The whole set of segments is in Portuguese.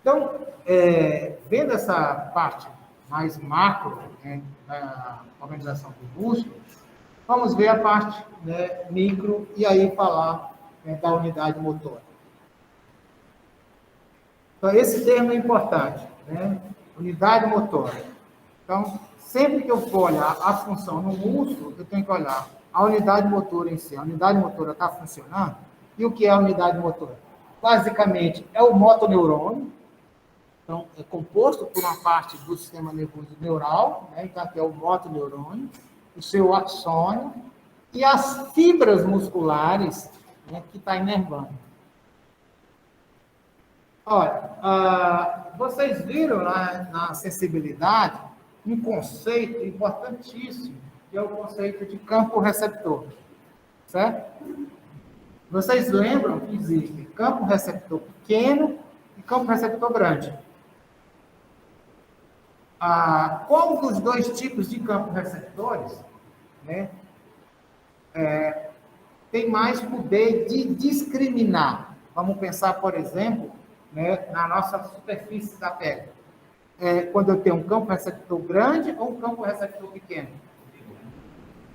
Então, vendo essa parte mais macro, né, da organização do músculo, vamos ver a parte, né, micro e aí falar, né, da unidade motora. Então, esse termo é importante, né? Unidade motora. Então, sempre que eu for olhar a função no músculo, eu tenho que olhar a unidade motora em si. A unidade motora está funcionando? E o que é a unidade motora? Basicamente, é o motoneurônio. Então, é composto por uma parte do sistema nervoso neural, né? Então, aqui é o motoneurônio, o seu axônio e as fibras musculares, né, que está inervando. Olha, vocês viram lá na sensibilidade um conceito importantíssimo, que é o conceito de campo receptor, certo? Vocês lembram que existe campo receptor pequeno e campo receptor grande. Qual dos dois tipos de campos receptores, né, tem mais poder de discriminar? Vamos pensar, por exemplo, né, na nossa superfície da pele. Quando eu tenho um campo receptor grande ou um campo receptor pequeno?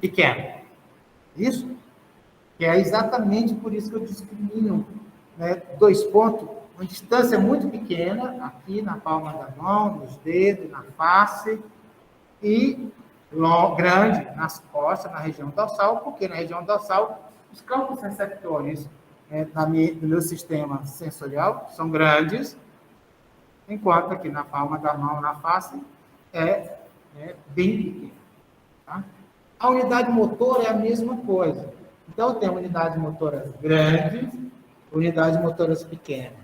Pequeno. Isso? Que é exatamente por isso que eu discrimino, né, dois pontos, uma distância muito pequena, aqui na palma da mão, nos dedos, na face, e grande nas costas, na região dorsal, porque na região dorsal os campos receptores, né, do meu sistema sensorial são grandes, enquanto aqui na palma da mão, na face, é bem pequeno. Tá? A unidade motora é a mesma coisa. Então, tem unidades motoras grandes, unidades motoras pequenas.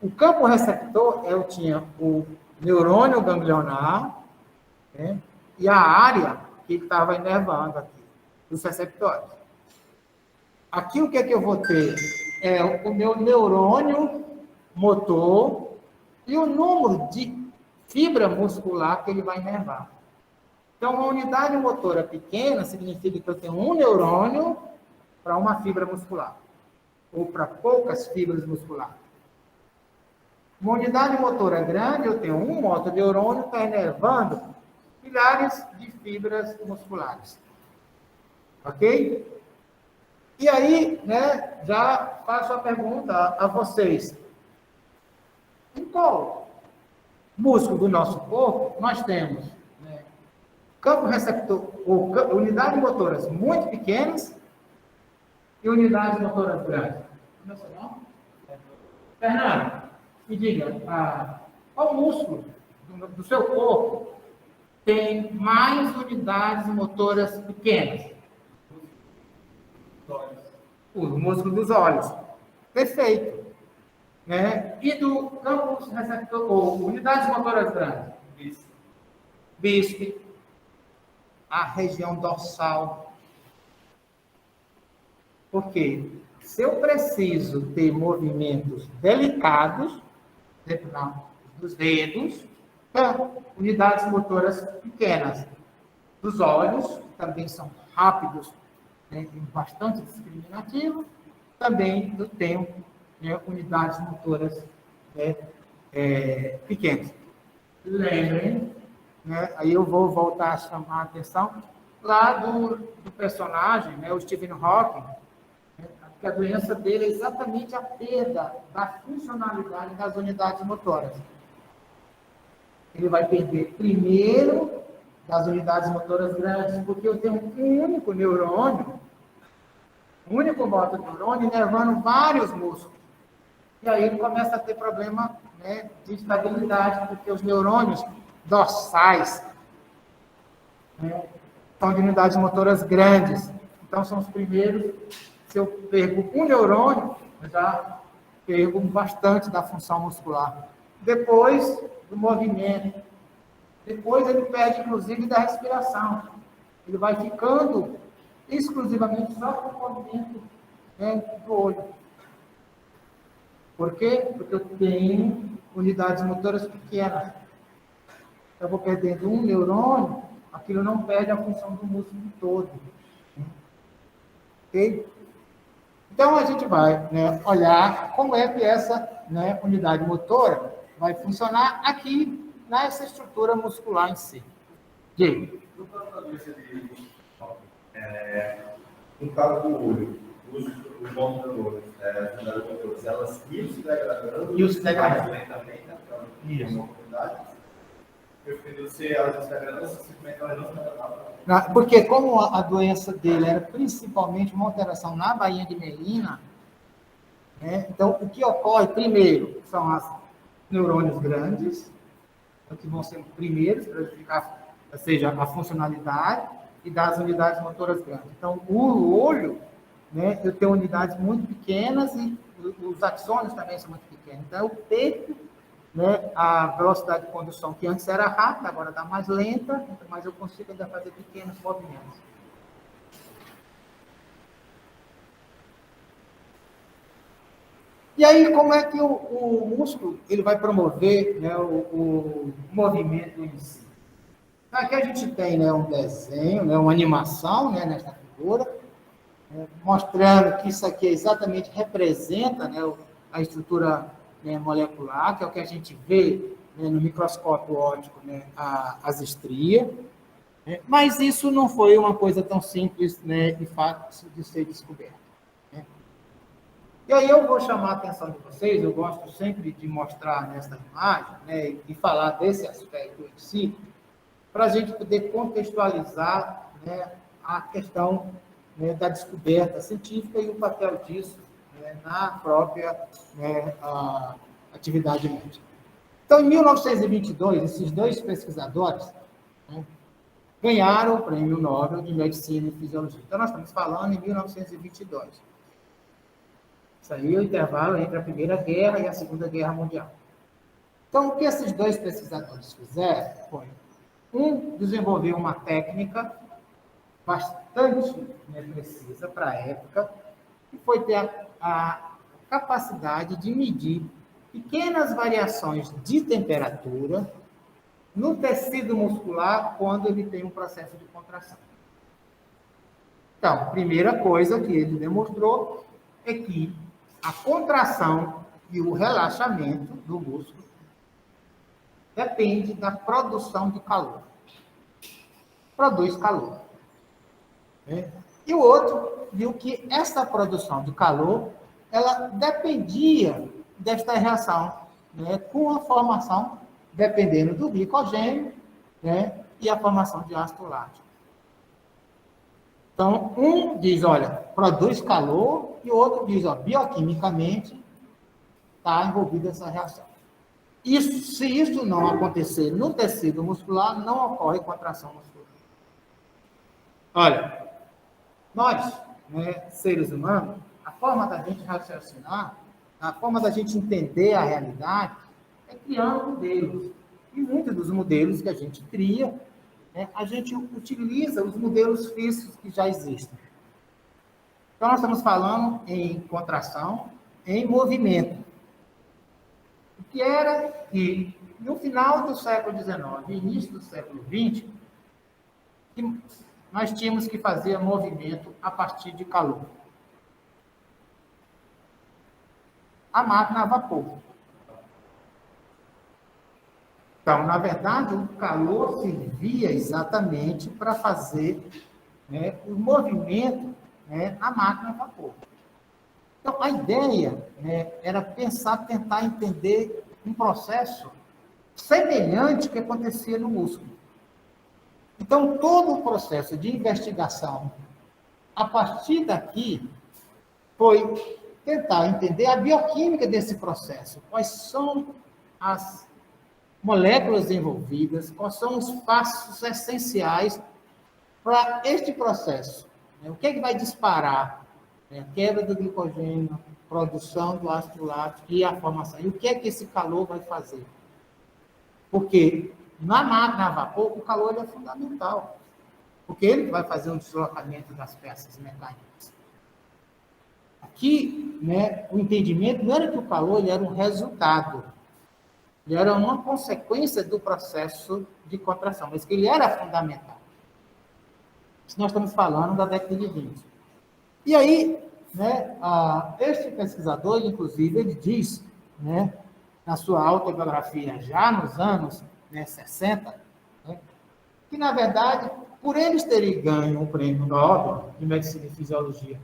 O campo receptor, eu tinha o neurônio ganglionar, né, e a área que estava inervando aqui, os receptores. Aqui, o que é que eu vou ter? É o meu neurônio motor e o número de fibra muscular que ele vai inervar. Então, uma unidade motora pequena significa que eu tenho um neurônio para uma fibra muscular, ou para poucas fibras musculares. Uma unidade motora grande, eu tenho um motoneurônio que está inervando milhares de fibras musculares. Ok? E aí, né, já faço a pergunta a vocês. Em qual músculo do nosso corpo nós temos, né, campo receptor, ou unidades motoras muito pequenas e unidades motoras grandes? Como é seu nome? Fernando, me diga, qual músculo do seu corpo tem mais unidades motoras pequenas? O músculo dos olhos. Perfeito. Né? E do campo receptor, ou unidades motoras grandes? Bíceps. A região dorsal. Por quê? Se eu preciso ter movimentos delicados, dos dedos, unidades motoras pequenas. Dos olhos, que também são rápidos, né, e bastante discriminativos, também eu tenho, né, unidades motoras, né, pequenas. Lembrem, né, aí eu vou voltar a chamar a atenção lá do personagem, né, o Stephen Hawking, né, que a doença dele é exatamente a perda da funcionalidade das unidades motoras. Ele vai perder primeiro das unidades motoras grandes, porque eu tenho um único neurônio, um único motoneurônio inervando vários músculos. E aí ele começa a ter problema, né, de estabilidade, porque os neurônios dorsais, né, são de unidades motoras grandes. Então, são os primeiros. Se eu perco um neurônio, eu já perco bastante da função muscular. Depois do movimento. Depois ele perde, inclusive, da respiração. Ele vai ficando exclusivamente só com o movimento, né, do olho. Por quê? Porque eu tenho unidades motoras pequenas. Eu vou perdendo um neurônio, aquilo não perde a função do músculo todo. Ok? Então, a gente vai, né, olhar como é que essa, né, unidade motora vai funcionar aqui nessa estrutura muscular em si. Diego. No caso do olho, os monitores, elas iam se degradando lentamente, Isso. uma oportunidade. Eu fiquei se elas se degradando, simplesmente elas não se degradavam. Porque como a doença dele era principalmente uma alteração na bainha de Melina, né, então o que ocorre primeiro são os neurônios grandes, que vão ser primeiros para verificar, ou seja, a funcionalidade e das unidades motoras grandes. Então, o olho, né, eu tenho unidades muito pequenas e os axônios também são muito pequenos. Então, eu perco, né, a velocidade de condução, que antes era rápida, agora está mais lenta, mas eu consigo ainda fazer pequenos movimentos. E aí, como é que o músculo ele vai promover, né, o movimento em si? Aqui a gente tem, né, um desenho, né, uma animação, né, nesta figura, né, mostrando que isso aqui exatamente representa, né, a estrutura, né, molecular, que é o que a gente vê, né, no microscópio óptico, né, as estrias. Né, mas isso não foi uma coisa tão simples, né, e fácil de ser descoberta. Né. E aí eu vou chamar a atenção de vocês, eu gosto sempre de mostrar nessa imagem, né, e falar desse aspecto em si, para a gente poder contextualizar, né, a questão, né, da descoberta científica e o papel disso, né, na própria, né, atividade médica. Então, em 1922, esses dois pesquisadores, né, ganharam o Prêmio Nobel de Medicina e Fisiologia. Então, nós estamos falando em 1922. Isso aí é o intervalo entre a Primeira Guerra e a Segunda Guerra Mundial. Então, o que esses dois pesquisadores fizeram foi desenvolveu uma técnica bastante, né, precisa para a época, que foi ter a capacidade de medir pequenas variações de temperatura no tecido muscular quando ele tem um processo de contração. Então, a primeira coisa que ele demonstrou é que a contração e o relaxamento do músculo depende da produção de calor. Produz calor. Né? E o outro viu que essa produção de calor, ela dependia desta reação, né, com a formação, dependendo do glicogênio, né, e a formação de ácido lático. Então, um diz, olha, produz calor, e o outro diz, ó, bioquimicamente está envolvida essa reação. Se isso não acontecer no tecido muscular, não ocorre contração muscular. Olha, nós, né, seres humanos, a forma da gente raciocinar, a forma da gente entender a realidade é criando modelos. E muitos dos modelos que a gente cria, né, a gente utiliza os modelos físicos que já existem. Então, nós estamos falando em contração, em movimento. O que era que, no final do século XIX e início do século XX, nós tínhamos que fazer movimento a partir de calor. A máquina a vapor. Então, na verdade, o calor servia exatamente para fazer, né, o movimento, né, na máquina a vapor. Então, a ideia, né, era tentar entender um processo semelhante que acontecia no músculo. Então, todo o processo de investigação, a partir daqui, foi tentar entender a bioquímica desse processo. Quais são as moléculas envolvidas, quais são os passos essenciais para este processo. O que é que vai disparar? A quebra do glicogênio, produção do ácido lático e a formação. E o que é que esse calor vai fazer? Porque na máquina a vapor, o calor é fundamental. Porque ele vai fazer um deslocamento das peças mecânicas. Aqui, né, o entendimento não era que o calor ele era um resultado. Ele era uma consequência do processo de contração, mas que ele era fundamental. Isso nós estamos falando da década de 20. E aí, né, este pesquisador, inclusive, ele diz, né, na sua autobiografia, já nos anos 60, né, que, na verdade, por eles terem ganho o prêmio Nobel de Medicina e Fisiologia,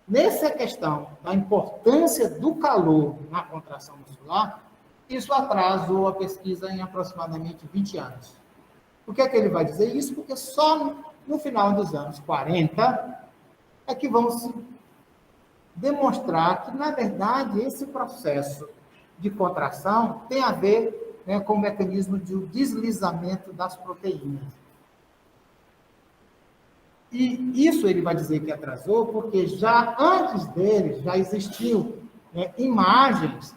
nessa questão da importância do calor na contração muscular, isso atrasou a pesquisa em aproximadamente 20 anos. Por que é que ele vai dizer isso? Porque só no final dos anos 40 é que vão se demonstrar que, na verdade, esse processo de contração tem a ver, né, com o mecanismo de deslizamento das proteínas. E isso ele vai dizer que atrasou, porque já antes dele já existiam, né, imagens,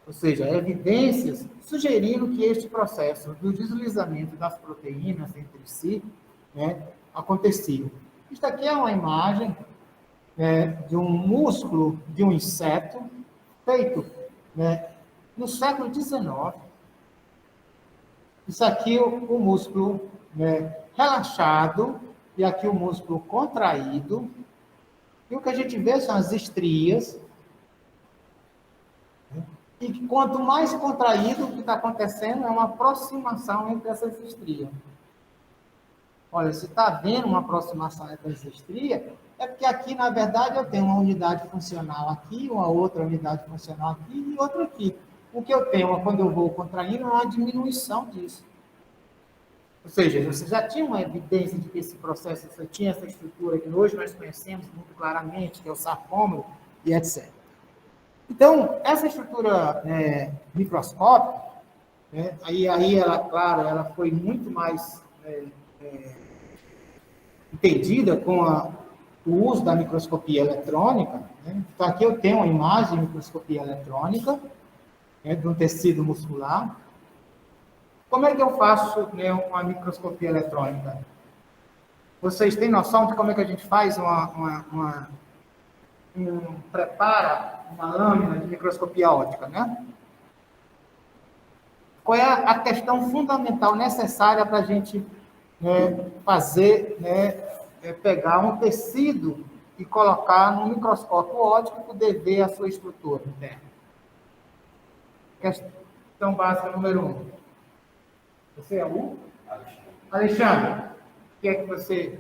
ou seja, evidências, sugerindo que este processo do deslizamento das proteínas entre si, né, acontecia. Isto aqui é uma imagem de um músculo de um inseto feito, né, no século XIX. Isso aqui o músculo, né, relaxado, e aqui o músculo contraído. E o que a gente vê são as estrias. E quanto mais contraído, o que está acontecendo é uma aproximação entre essas estrias. Olha, se está vendo uma aproximação entre as estrias, é porque aqui, na verdade, eu tenho uma unidade funcional aqui, uma outra unidade funcional aqui e outra aqui. O que eu tenho, quando eu vou contraindo, é uma diminuição disso. Ou seja, você já tinha uma evidência de que esse processo, você tinha essa estrutura que hoje nós conhecemos muito claramente, que é o sarcômero e etc. Então, essa estrutura microscópica, né, aí ela, claro, ela foi muito mais entendida com o uso da microscopia eletrônica. Né? Então, aqui eu tenho uma imagem de microscopia eletrônica, né, de um tecido muscular. Como é que eu faço, né, uma microscopia eletrônica? Vocês têm noção de como é que a gente faz prepara uma lâmina de microscopia óptica, né? Qual é a questão fundamental necessária para a gente, né, fazer, né, pegar um tecido e colocar no microscópio óptico para poder ver a sua estrutura interna? Questão básica número 1. Você é o? Alexandre. O que é que você...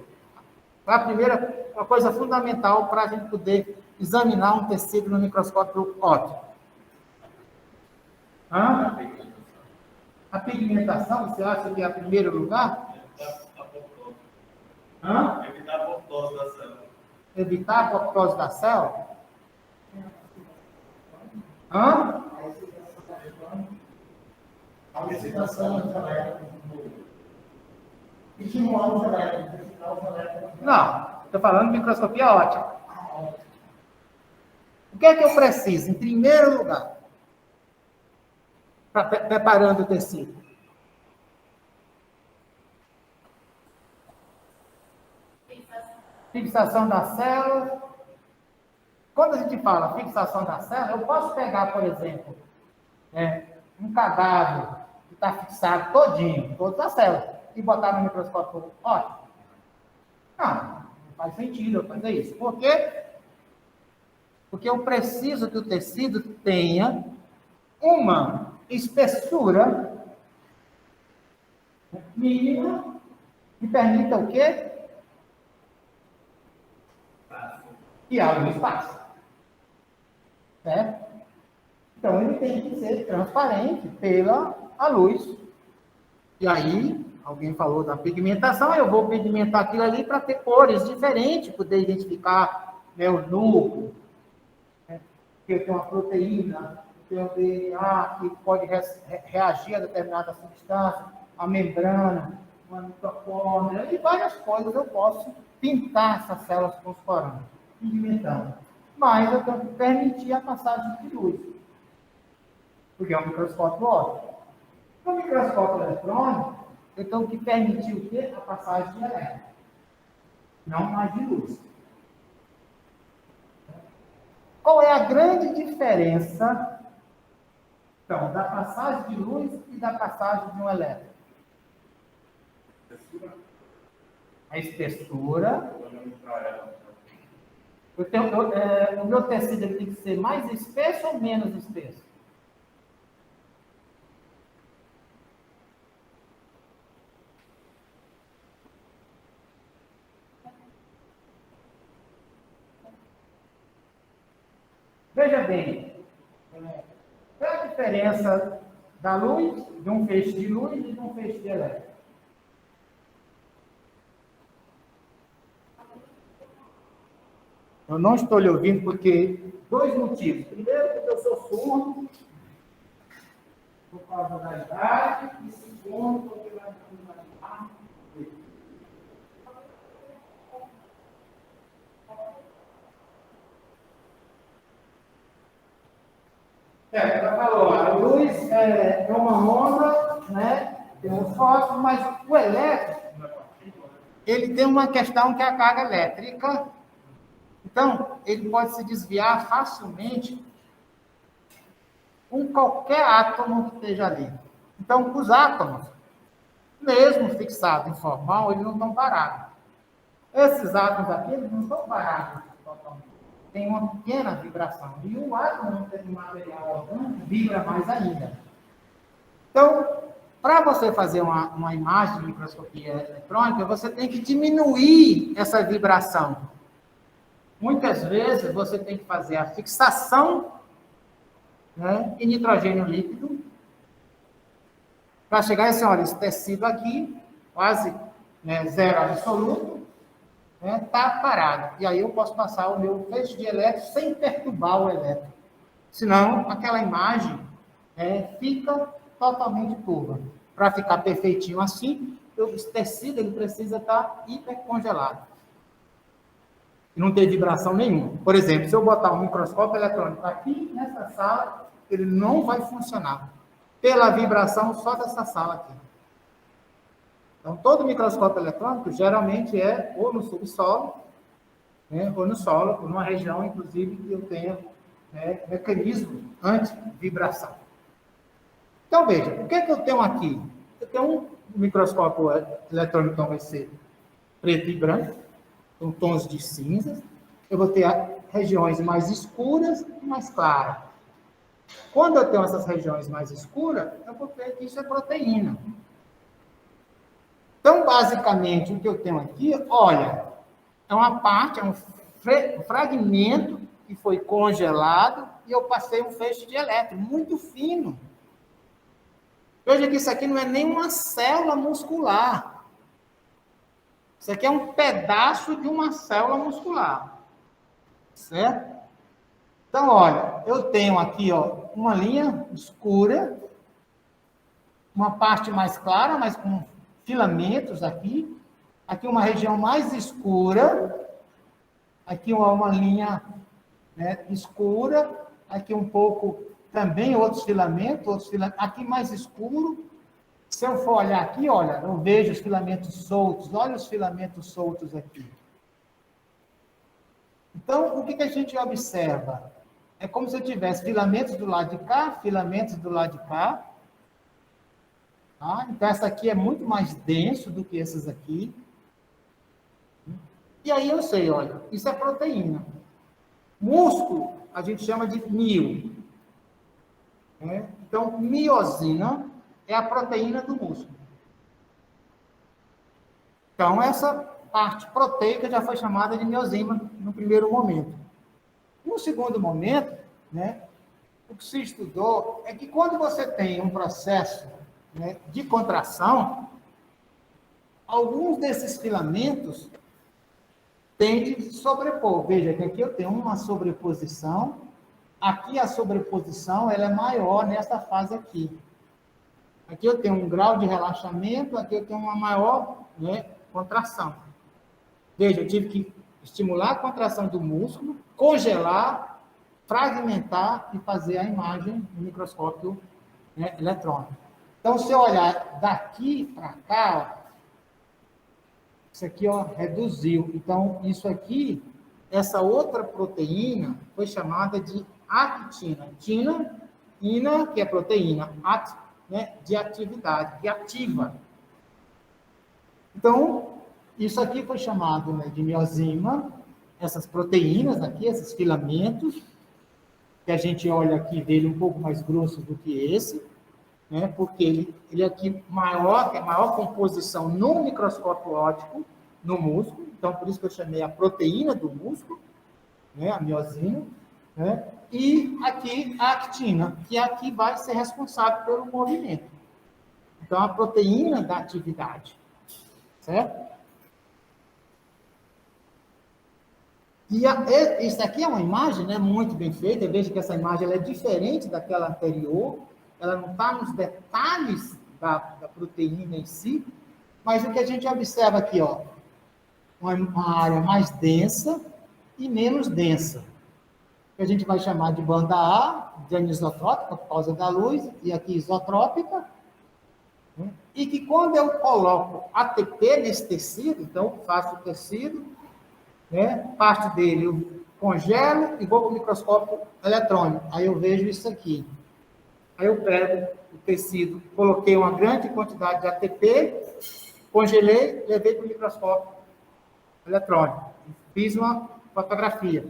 A primeira, uma coisa fundamental para a gente poder examinar um tecido no microscópio óptico. A pigmentação, você acha que é o primeiro lugar? Evitar a apoptose da célula. Evitar a apoptose da célula? A oxidação Não, estou falando de microscopia óptica. O que é que eu preciso, em primeiro lugar, preparando o tecido? Fixação da célula. Quando a gente fala fixação da célula, eu posso pegar, por exemplo, um cadáver que está fixado todinho, todas as células, e botar no microscópio óptico? Não faz sentido eu fazer isso. Por quê? Porque eu preciso que o tecido tenha uma espessura mínima que permita o quê? Que abra espaço. Certo? Então, ele tem que ser transparente pela luz. E aí, alguém falou da pigmentação, eu vou pigmentar aquilo ali para ter cores diferentes, poder identificar, né, o núcleo, né, que eu tenho uma proteína, tem um DNA que pode reagir a determinada substância, a membrana, uma mitocôndria, e várias coisas eu posso pintar essas células fosforando, pigmentando. Mas eu tenho que permitir a passagem de luz, porque é um microscópio óptico. No microscópio eletrônico, eu tenho que permitir o quê? A passagem de elétron, não mais de luz. Qual é a grande diferença, então, da passagem de luz e da passagem de um elétron? A espessura. O meu tecido ele tem que ser mais espesso ou menos espesso? Veja bem, qual é a diferença da luz, de um feixe de luz e de um feixe de elétrico? Eu não estou lhe ouvindo porque dois motivos. Primeiro, porque eu sou surdo, por causa da idade, e segundo, porque vai imaginar. Ela falou, a luz é uma onda, né? Tem um fósforo, mas o elétrico, ele tem uma questão que é a carga elétrica. Então, ele pode se desviar facilmente com qualquer átomo que esteja ali. Então, os átomos, mesmo fixados em formal, eles não estão parados. Esses átomos aqui, eles não estão parados totalmente. Tem uma pequena vibração. E o átomo de material orgânico vibra mais ainda. Então, para você fazer uma imagem de microscopia eletrônica, você tem que diminuir essa vibração. Muitas vezes, você tem que fazer a fixação, né, em nitrogênio líquido, para chegar assim, olha, esse tecido aqui, quase, né, zero absoluto, está parado. E aí eu posso passar o meu feixe de elétron sem perturbar o elétron. Senão, aquela imagem fica totalmente turva. Para ficar perfeitinho assim, esse tecido ele precisa estar hipercongelado. E não ter vibração nenhuma. Por exemplo, se eu botar um microscópio eletrônico aqui nessa sala, ele não vai funcionar. Pela vibração só dessa sala aqui. Então, todo microscópio eletrônico geralmente é ou no subsolo, né, ou no solo, ou numa região, inclusive, que eu tenha mecanismo anti-vibração. Então, veja, o que é que eu tenho aqui? Eu tenho um microscópio eletrônico, então vai ser preto e branco, com tons de cinza. Eu vou ter regiões mais escuras e mais claras. Quando eu tenho essas regiões mais escuras, eu vou ver que isso é proteína. Então, basicamente, o que eu tenho aqui, olha, é uma parte, é um fragmento que foi congelado e eu passei um feixe de elétron, muito fino. Veja que isso aqui não é nem uma célula muscular. Isso aqui é um pedaço de uma célula muscular. Certo? Então, olha, eu tenho aqui, ó, uma linha escura, uma parte mais clara, mas com filamentos aqui. Aqui uma região mais escura. Aqui uma linha, né, escura. Aqui um pouco também outros filamentos. Aqui mais escuro. Se eu for olhar aqui, olha, eu vejo os filamentos soltos. Olha os filamentos soltos aqui. Então, o que a gente observa? É como se eu tivesse filamentos do lado de cá, filamentos do lado de cá. Tá? Então, essa aqui é muito mais denso do que esses aqui. E aí eu sei, olha, isso é proteína. Músculo, a gente chama de mio. Então, miosina é a proteína do músculo. Então, essa parte proteica já foi chamada de miosina no primeiro momento. No segundo momento, né, o que se estudou é que quando você tem um processo, né, de contração, alguns desses filamentos tendem a se sobrepor. Veja que aqui eu tenho uma sobreposição, aqui a sobreposição ela é maior nessa fase aqui. Aqui eu tenho um grau de relaxamento, aqui eu tenho uma maior, né, contração. Veja, eu tive que estimular a contração do músculo, congelar, fragmentar e fazer a imagem no microscópio, né, eletrônico. Então, se eu olhar daqui para cá, ó, isso aqui, ó, reduziu. Então, isso aqui, essa outra proteína foi chamada de actina. Ina, que é proteína, né, de atividade, que ativa. Então, isso aqui foi chamado, né, de miosina, essas proteínas aqui, esses filamentos, que a gente olha aqui dele um pouco mais grosso do que esse, né, porque ele aqui maior, tem maior composição no microscópio óptico, no músculo, então por isso que eu chamei a proteína do músculo, né, a miosina, né, E aqui a actina, que aqui vai ser responsável pelo movimento. Então, a proteína da atividade. Certo? E isso aqui é uma imagem, né, muito bem feita. Veja que essa imagem ela é diferente daquela anterior. Ela não está nos detalhes da proteína em si, mas o que a gente observa aqui, ó, uma área mais densa e menos densa. Que a gente vai chamar de banda A, de anisotrópica, por causa da luz, e aqui isotrópica. E que quando eu coloco ATP nesse tecido, então faço o tecido, né, parte dele eu congelo e vou para o microscópio eletrônico. Aí eu vejo isso aqui. Aí eu pego o tecido, coloquei uma grande quantidade de ATP, congelei, levei para o microscópio eletrônico. Fiz uma fotografia.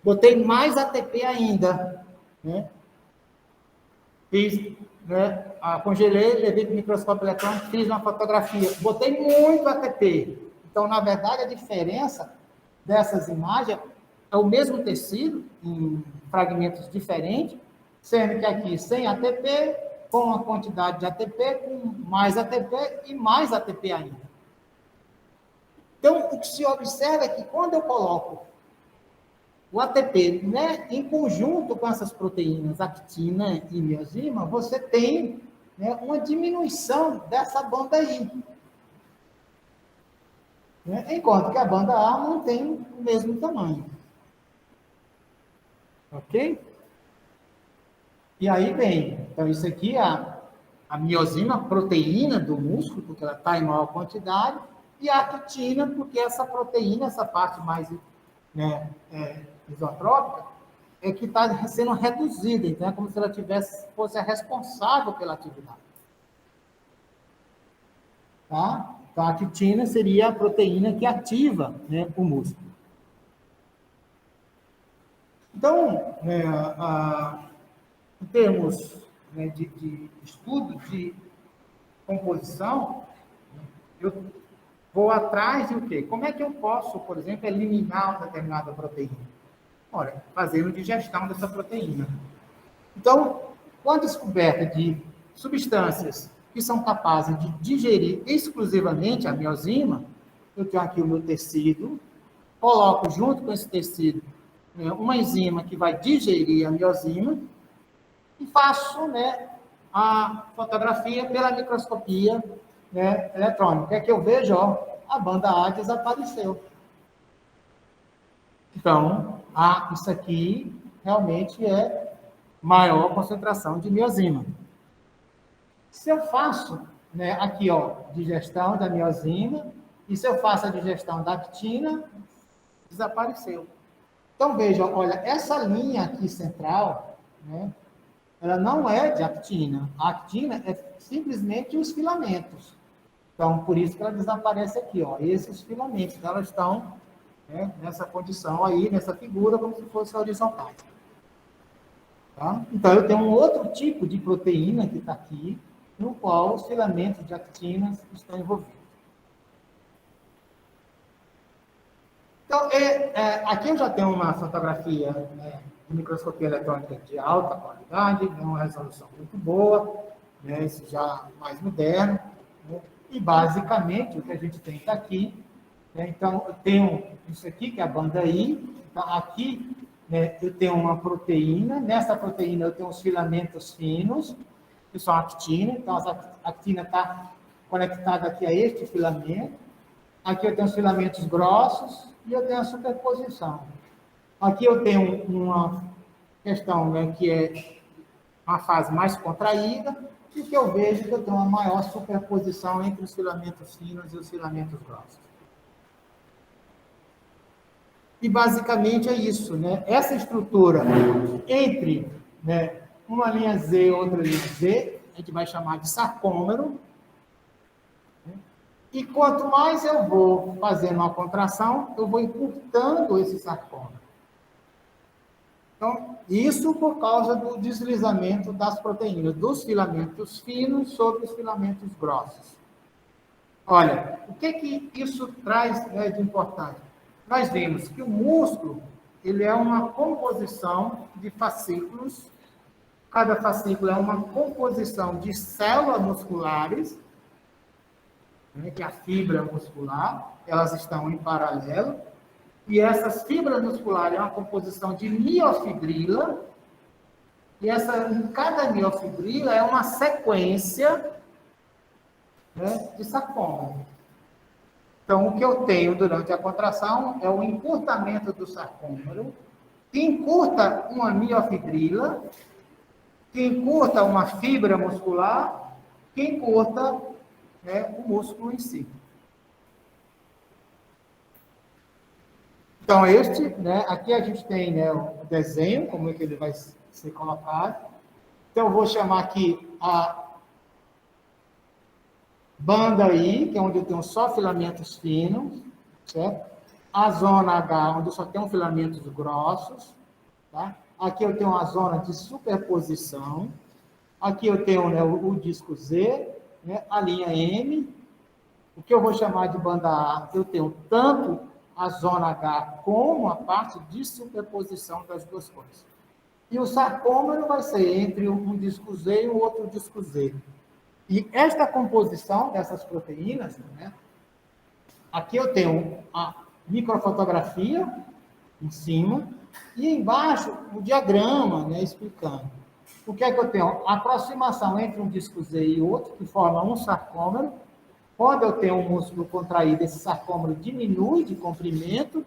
Botei mais ATP ainda, né? Fiz, né? Congelei, levei para o microscópio eletrônico, fiz uma fotografia. Botei muito ATP. Então, na verdade, a diferença dessas imagens é o mesmo tecido, em fragmentos diferentes, sendo que aqui sem ATP, com uma quantidade de ATP, com mais ATP e mais ATP ainda. Então, o que se observa é que quando eu coloco o ATP, né, em conjunto com essas proteínas, actina e miosina, você tem, né, uma diminuição dessa banda I. Né, enquanto que a banda A mantém o mesmo tamanho. Ok? E aí vem, então isso aqui é a miosina, a proteína do músculo, porque ela está em maior quantidade, e a actina, porque essa proteína, essa parte mais, né, isotrópica, é que está sendo reduzida, então é como se ela fosse a responsável pela atividade. Tá? Então, a actina seria a proteína que ativa, né, o músculo. Então, em termos, né, de estudo de composição, eu vou atrás de o quê? Como é que eu posso, por exemplo, eliminar uma determinada proteína? Olha, fazendo digestão dessa proteína. Então, com a descoberta de substâncias que são capazes de digerir exclusivamente a miosina, eu tenho aqui o meu tecido, coloco junto com esse tecido, né, uma enzima que vai digerir a miosina e faço, né, a fotografia pela microscopia, né, eletrônica. O que é que eu vejo? Ó, a banda A desapareceu. Então, isso aqui realmente é maior concentração de miosina. Se eu faço, né, aqui, ó, digestão da miosina, e se eu faço a digestão da actina, desapareceu. Então, veja, olha, essa linha aqui central, né, ela não é de actina. A actina é simplesmente os filamentos. Então, por isso que ela desaparece aqui, ó. Esses filamentos, elas estão, né, nessa condição aí, nessa figura, como se fosse horizontal. Tá? Então, eu tenho um outro tipo de proteína que está aqui, no qual os filamentos de actinas estão envolvidos. Então, aqui eu já tenho uma fotografia, né, de microscopia eletrônica de alta qualidade, uma resolução muito boa, né, isso já mais moderno, né, e basicamente o que a gente tem está aqui, né, então eu tenho isso aqui, que é a banda I, então aqui, né, eu tenho uma proteína, nessa proteína eu tenho os filamentos finos, que são a actina, então a actina está conectada aqui a este filamento, aqui eu tenho os filamentos grossos e eu tenho a superposição. Aqui eu tenho uma questão, né, que é uma fase mais contraída, e que eu vejo que eu tenho uma maior superposição entre os filamentos finos e os filamentos grossos. E basicamente é isso, né? Essa estrutura entre, né, uma linha Z e outra linha Z, a gente vai chamar de sarcômero. E quanto mais eu vou fazendo uma contração, eu vou encurtando esse sarcômero. Então, isso por causa do deslizamento das proteínas, dos filamentos finos sobre os filamentos grossos. Olha, o que isso traz, né, de importante? Nós vimos que o músculo, ele é uma composição de fascículos. Cada fascículo é uma composição de células musculares, né, que é a fibra muscular, elas estão em paralelo, e essas fibras musculares é uma composição de miofibrila, e em cada miofibrila é uma sequência, né, de sarcômero. Então, o que eu tenho durante a contração é o encurtamento do sarcômero, que encurta uma miofibrila, que encurta uma fibra muscular, que encurta, né, o músculo em si. Então, né, aqui a gente tem, né, o desenho, como é que ele vai ser colocado. Então, eu vou chamar aqui a banda I, que é onde eu tenho só filamentos finos, certo? A zona H, onde eu só tenho filamentos grossos, tá? Aqui eu tenho uma zona de superposição. Aqui eu tenho, né, o disco Z, né, a linha M. O que eu vou chamar de banda A, eu tenho tanto a zona H como a parte de superposição das duas coisas. E o sarcômero vai ser entre um disco Z e o outro disco Z. E esta composição dessas proteínas, né, aqui eu tenho a microfotografia em cima e embaixo o diagrama, né, explicando. O que é que eu tenho? A aproximação entre um disco Z e outro, que forma um sarcômero. Quando eu tenho um músculo contraído, esse sarcômero diminui de comprimento,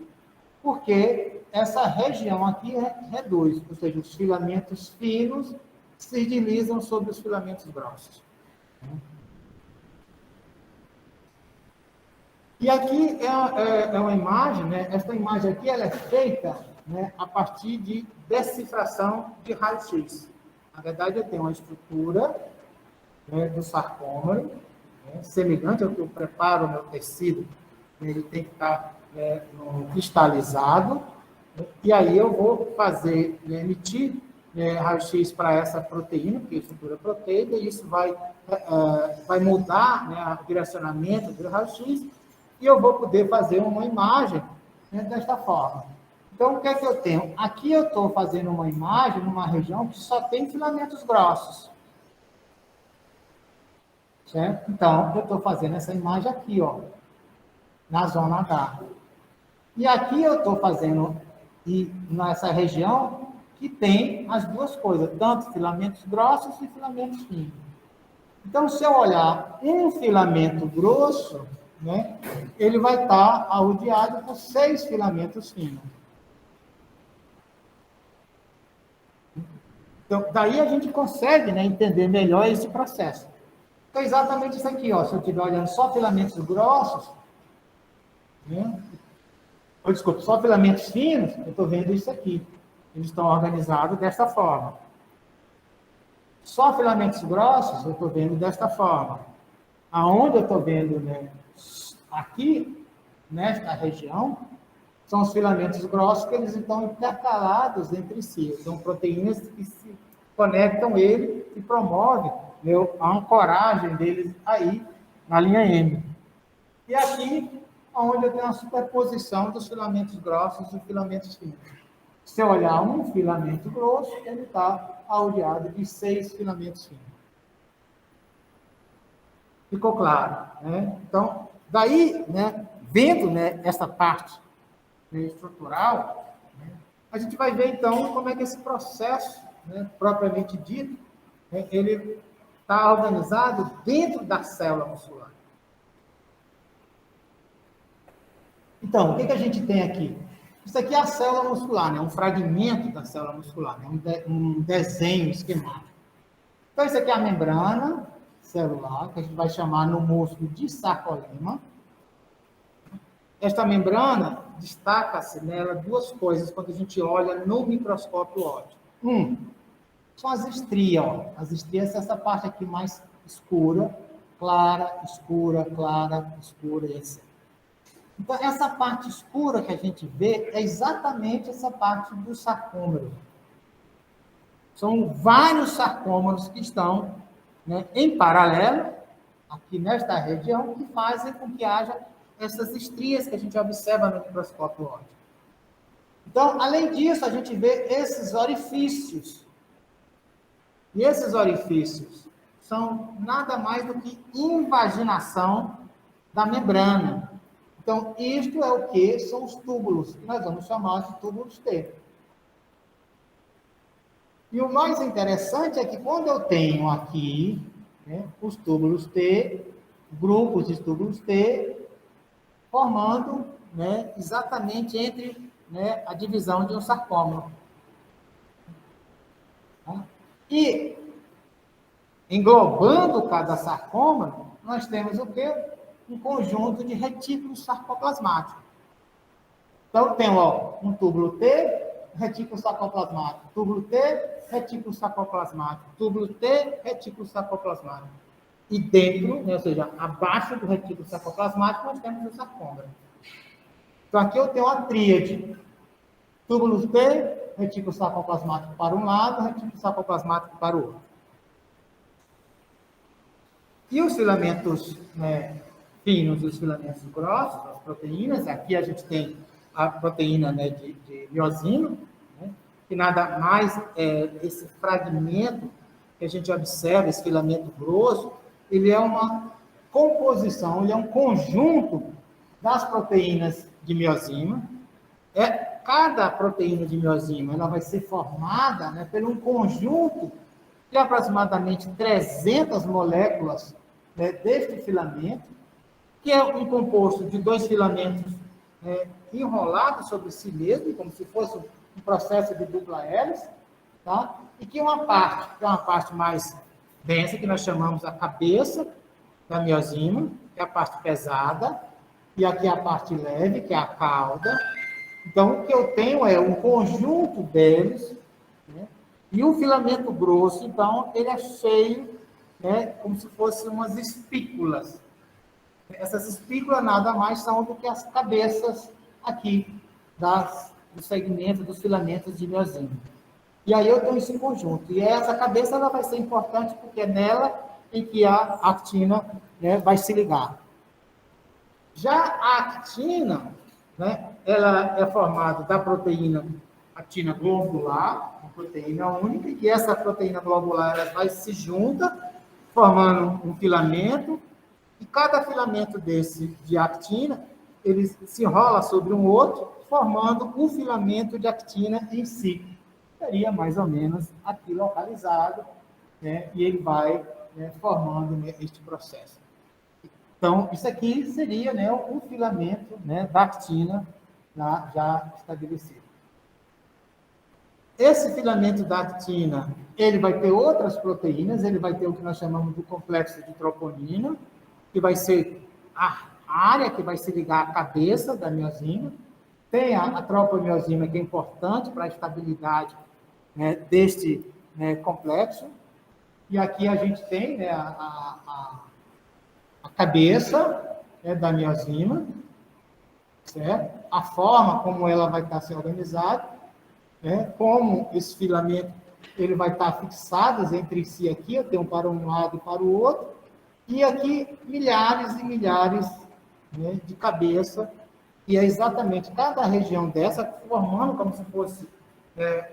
porque essa região aqui reduz, ou seja, os filamentos finos se deslizam sobre os filamentos grossos. E aqui é uma imagem, né? Esta imagem aqui ela é feita, né, a partir de decifração de raio-x. Na verdade, eu tenho uma estrutura, né, do sarcômero, né, semelhante ao que eu preparo o meu tecido, ele tem que estar, né, cristalizado, né, e aí eu vou fazer, né, emitir, né, raio-x para essa proteína, que é a estrutura proteica, e isso vai mudar, né, o direcionamento do raio-x, e eu vou poder fazer uma imagem, né, desta forma. Então, o que é que eu tenho? Aqui eu estou fazendo uma imagem numa região que só tem filamentos grossos. Certo? Então, eu estou fazendo essa imagem aqui, ó, na zona H. E aqui eu estou fazendo nessa região que tem as duas coisas, tanto filamentos grossos e filamentos finos. Então, se eu olhar um filamento grosso, né, ele vai estar arrodeado por 6 filamentos finos. Então, daí a gente consegue, né, entender melhor esse processo. Então, exatamente isso aqui, ó, se eu estiver olhando só filamentos grossos, né, desculpa, só filamentos finos, eu estou vendo isso aqui. Eles estão organizados desta forma. Só filamentos grossos, eu estou vendo desta forma. Aonde eu estou vendo, né, aqui, nesta região, são os filamentos grossos que eles estão intercalados entre si. São proteínas que se conectam ele e promovem, né, a ancoragem deles aí na linha M. E aqui, onde eu tenho a superposição dos filamentos grossos e filamentos finos. Se eu olhar um filamento grosso, ele está arrodeado de 6 filamentos finos. Ficou claro, né? Então, daí, né, vendo, né, essa parte, né, estrutural, né, a gente vai ver, então, como é que esse processo, né, propriamente dito, né, ele está organizado dentro da célula muscular. Então, o que a gente tem aqui? Isso aqui é a célula muscular, né? Um fragmento da célula muscular, né? Um desenho esquemático. Então, isso aqui é a membrana celular, que a gente vai chamar no músculo de sarcolemma. Esta membrana, destaca-se nela duas coisas quando a gente olha no microscópio óptico. São as estrias, ó. As estrias é essa parte aqui mais escura, clara, e etc. Então, essa parte escura que a gente vê é exatamente essa parte do sarcômero. São vários sarcômeros que estão, né, em paralelo, aqui nesta região, que fazem com que haja essas estrias que a gente observa no microscópio óptico. Então, além disso, a gente vê esses orifícios. E esses orifícios são nada mais do que invaginação da membrana. Então, isto é o que? São os túbulos, que nós vamos chamar de túbulos T. E o mais interessante é que quando eu tenho aqui, né, os túbulos T, grupos de túbulos T, formando, né, exatamente entre, né, a divisão de um sarcômero. E, englobando cada sarcômero, nós temos o quê? Um conjunto de retículos sarcoplasmáticos. Então, tem um túbulo T, retículo sarcoplasmático. Túbulo T, retículo sarcoplasmático. Túbulo T, retículo sarcoplasmático. E dentro, né, ou seja, abaixo do retículo sarcoplasmático, nós temos o sarcômero. Então, aqui eu tenho uma tríade. Túbulo T, retículo sarcoplasmático para um lado, retículo sarcoplasmático para o outro. E os filamentos, né, finos e os filamentos grossos, as proteínas, aqui a gente tem a proteína, né, de miosina, né, que nada mais é esse fragmento que a gente observa, esse filamento grosso, ele é uma composição, ele é um conjunto das proteínas de miosina. Cada proteína de miosina ela vai ser formada, né, por um conjunto de aproximadamente 300 moléculas, né, deste filamento, que é um composto de dois filamentos, né, enrolados sobre si mesmo, como se fosse um processo de dupla hélice, tá? E que uma parte, que é uma parte mais densa, que nós chamamos a cabeça da miosina, que é a parte pesada, e aqui a parte leve, que é a cauda. Então, o que eu tenho é um conjunto deles, né? E o filamento grosso, então, ele é cheio, né, como se fossem umas espículas. Essas espículas nada mais são do que as cabeças aqui, dos segmentos, dos filamentos de miosina. E aí eu tenho esse conjunto. E essa cabeça ela vai ser importante porque é nela em que a actina, né, vai se ligar. Já a actina, né, ela é formada da proteína actina globular, uma proteína única, e essa proteína globular ela vai se junta, formando um filamento, e cada filamento desse de actina, ele se enrola sobre um outro, formando o filamento de actina em si. Seria mais ou menos aqui localizado, né, e ele vai, né, formando, né, este processo. Então, isso aqui seria, né, um filamento, né, da actina já estabelecido. Esse filamento da actina, ele vai ter outras proteínas, ele vai ter o que nós chamamos do complexo de troponina, que vai ser a área que vai se ligar à cabeça da miosina. Tem a tropomiosina, que é importante para a estabilidade, né, deste, né, complexo. E aqui a gente tem, né, a cabeça, né, da miosina, certo? A forma como ela vai estar se organizada, né? Como esse filamento ele vai estar fixado entre si aqui, eu tenho para um lado e para o outro, e aqui milhares e milhares, né, de cabeça, e é exatamente cada região dessa formando como se fosse,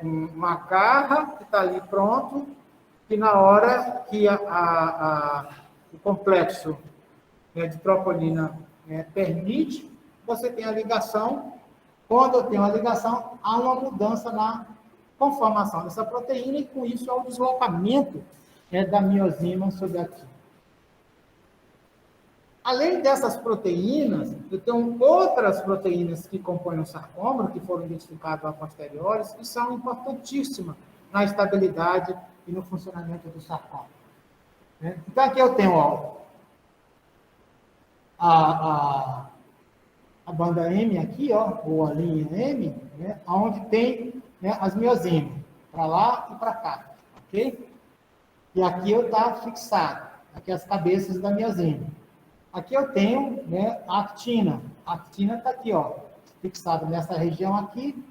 uma garra que está ali pronto, e na hora que o complexo, né, de troponina, né, permite, você tem a ligação. Quando eu tenho a ligação, há uma mudança na conformação dessa proteína e, com isso, há o deslocamento, né, da miosina sobre aqui. Além dessas proteínas, eu tenho outras proteínas que compõem o sarcômero, que foram identificadas a posteriores, que são importantíssimas na estabilidade e no funcionamento do sarcômero. Então, aqui eu tenho, ó, a banda M aqui, ó, ou a linha M, né, onde tem, né, as miosinas, para lá e para cá, ok? E aqui eu está fixado, aqui as cabeças da miosina. Aqui eu tenho, né, a actina. A actina está aqui, ó, fixada nessa região aqui,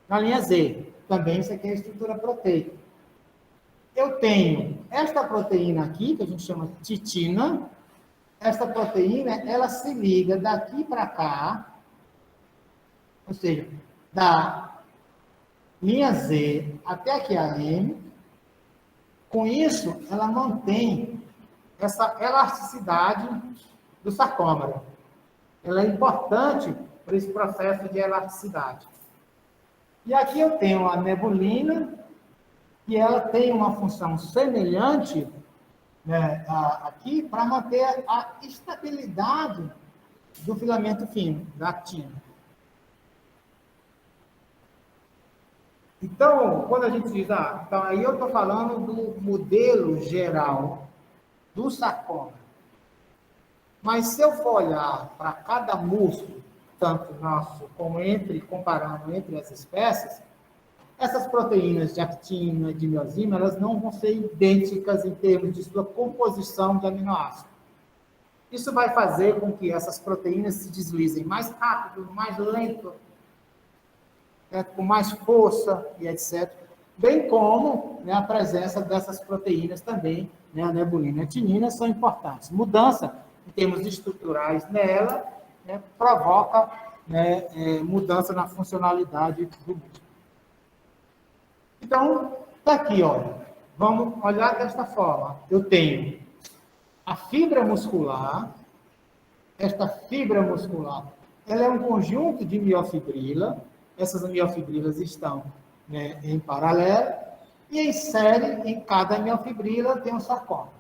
na linha Z. Também isso aqui é a estrutura proteica. Eu tenho esta proteína aqui, que a gente chama de titina. Esta proteína, ela se liga daqui para cá, ou seja, da linha Z até aqui a M. Com isso, ela mantém essa elasticidade do sarcômero. Ela é importante para esse processo de elasticidade. E aqui eu tenho a nebulina, e ela tem uma função semelhante, né, aqui, para manter a estabilidade do filamento fino, da actina. Então, quando a gente diz, então aí eu estou falando do modelo geral do sarcômero. Mas se eu for olhar para cada músculo, tanto nosso como comparando entre as espécies, essas proteínas de actina e de miosina, elas não vão ser idênticas em termos de sua composição de aminoácidos. Isso vai fazer com que essas proteínas se deslizem mais rápido, mais lento, com mais força e etc. Bem como, né, a presença dessas proteínas também, né, a nebulina e a tinina, são importantes. Mudança em termos estruturais nela, né, provoca, né, mudança na funcionalidade do músculo. Então, está aqui, olha. Vamos olhar desta forma. Eu tenho a fibra muscular. Esta fibra muscular, ela é um conjunto de miofibrila. Essas miofibrilas estão, né, em paralelo. E em série, em cada miofibrila tem um sarcômero.